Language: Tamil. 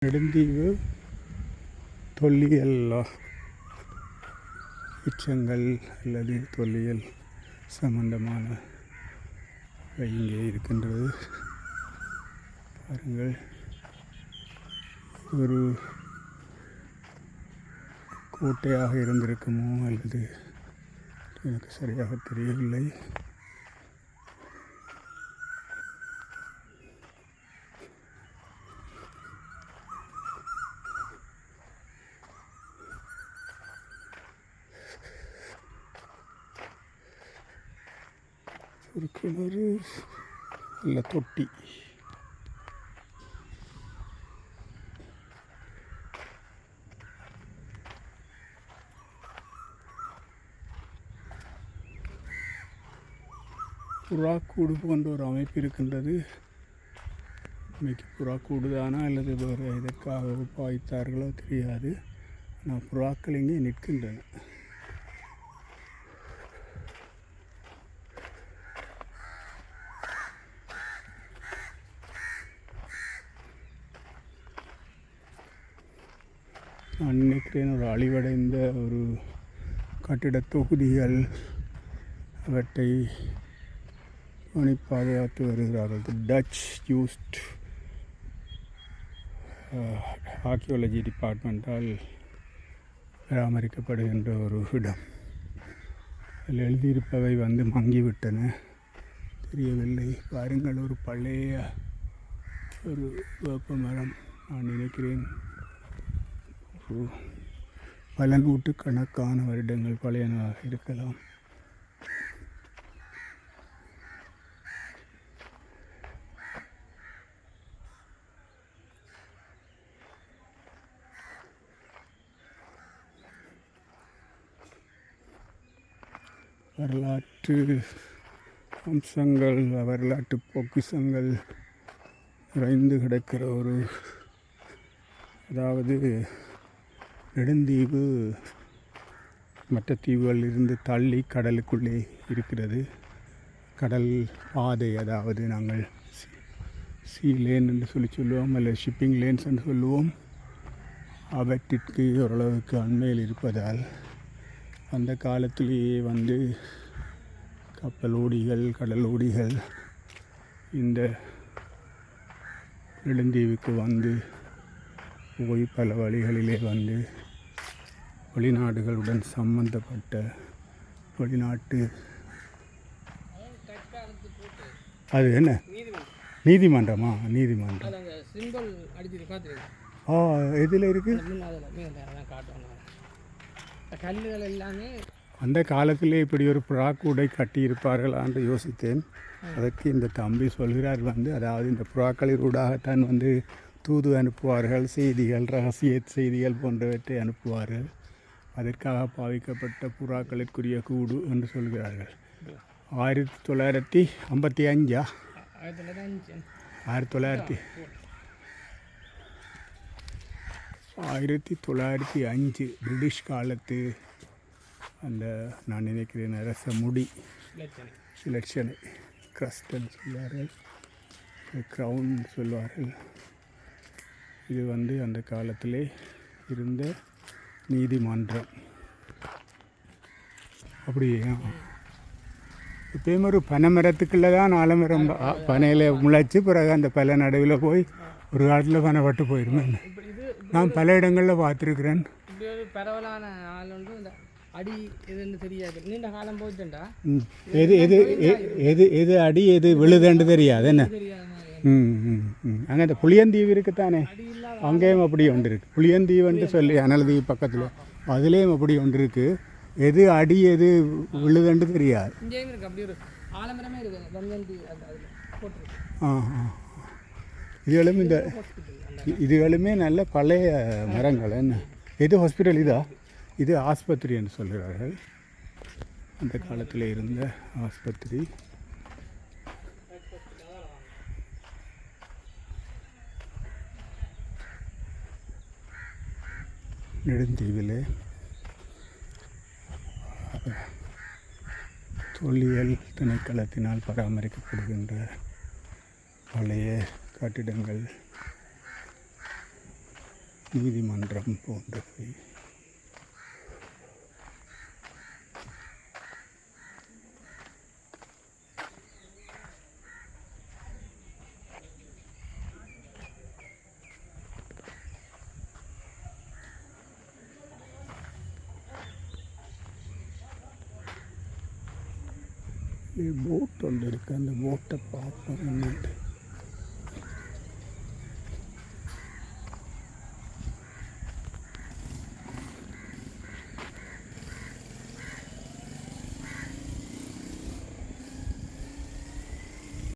நெடுந்தீவு தொல்லியல் எச்சங்கள் அல்லது தொல்லியல் சம்பந்தமான இங்கே இருக்கின்றது. பாருங்கள், ஒரு கோட்டையாக இருந்திருக்குமோ அல்லது எனக்கு சரியாக தெரியவில்லை. ஒரு கிணறு இல்லை தொட்டி. புறாக்கூடு போன்ற ஒரு அமைப்பு இருக்கின்றது. இன்னைக்கு புறாக்கூடு தானா அல்லது வேறு எதற்காக பாய்த்தார்களோ தெரியாது. ஆனால் புறாக்கள் இங்கே நிற்கின்றன. நான் நினைக்கிறேன் ஒரு அழிவடைந்த ஒரு கட்டிட தொகுதிகள் அவற்றை பாதுகாத்து வருகிறார்கள். டச் யூஸ்ட் ஆர்கியோலஜி டிபார்ட்மெண்ட்டால் பராமரிக்கப்படுகின்ற ஒரு இடம். அதில் எழுதியிருப்பவை மங்கிவிட்டன, தெரியவில்லை. பாருங்கள், ஒரு பழைய ஒரு வேப்ப மரம். நான் நினைக்கிறேன் பல நூற்றுக்கணக்கான வருடங்கள் பழையனாக இருக்கலாம். வரலாற்று அம்சங்கள், வரலாற்று பொக்கிஷங்கள் நிறைந்து கிடக்கிற ஒரு, அதாவது நெடுந்தீவு மற்ற தீவுகளில் இருந்து தள்ளி கடலுக்குள்ளே இருக்கிறது. கடல் பாதை, அதாவது நாங்கள் சீ லேன் என்று சொல்லுவோம், அல்லது ஷிப்பிங் லேன்ஸ் என்று சொல்லுவோம். அவற்றிற்கு ஓரளவுக்கு அண்மையில் இருப்பதால் அந்த காலத்திலேயே கப்பலோடிகள், கடலோடிகள் இந்த நெடுந்தீவுக்கு போய் பல வழிகளிலே வெளிநாடுகளுடன் சம்பந்தப்பட்ட வெளிநாட்டு, அது என்ன நீதிமன்றமா? நீதிமன்றம் எதில் இருக்குது? கல்லுகள் எல்லாமே அந்த காலத்திலே இப்படி ஒரு புறாக்கூடை கட்டியிருப்பார்களான்னு யோசித்தேன். அதற்கு இந்த தம்பி சொல்கிறார், அதாவது இந்த புறாக்களினூடாகத்தான் தூது அனுப்புவார்கள், செய்திகள், ரகசிய செய்திகள் போன்றவற்றை அனுப்புவார்கள். அதற்காக பாவிக்கப்பட்ட புறாக்களிற்குரிய கூடு என்று சொல்கிறார்கள். 1955 1905 பிரிட்டிஷ் காலத்து அந்த, நான் நினைக்கிறேன், அரச முடி இலட்சணை கிரஸ்டன் சொல்வார்கள், க்ரௌன் சொல்வார்கள். இது அந்த காலத்திலே இருந்த நீதிமன்றம். அப்படியே இப்போயும் ஒரு பனை மரத்துக்குள்ளே தான் ஆலமரம், பனையில் முளைச்சி பிறகு அந்த பல நடுவில் போய் ஒரு காலத்தில் பனை பட்டு போயிடுமே. நான் பல இடங்களில் பார்த்துருக்குறேன். பரவலான ஆள் இந்த அடி எதுன்னு தெரியாது, நீண்ட காலம் போயிட்டுண்டா எது எது எது எது அடி எது விழுதுன்னு தெரியாது என்ன. அங்கே அந்த புளியந்தீவு இருக்குத்தானே, அங்கேயும் அப்படி ஒன்று இருக்குது. புளியந்தீவுன்ட்டு சொல்லி அனல்தீவு பக்கத்தில், அதுலேயும் அப்படி ஒன்று இருக்குது. எது அடி எது விழுதுன்னு தெரியாது. இதுகளும் இதுகளுமே நல்ல பழைய மரங்கள். என்ன எது ஹாஸ்பிட்டல்? இது ஆஸ்பத்திரி என்று சொல்கிறார்கள். அந்த காலத்தில் இருந்த ஆஸ்பத்திரி. நெடுந்தீவிலே தொல்லியல் திணைக்களத்தினால் பராமரிக்கப்படுகின்ற பழைய கட்டிடங்கள் நீதிமன்றம் போன்றவை. போட் ஒன்று இருக்குது, அந்த போட்டை பார்ப்போம்.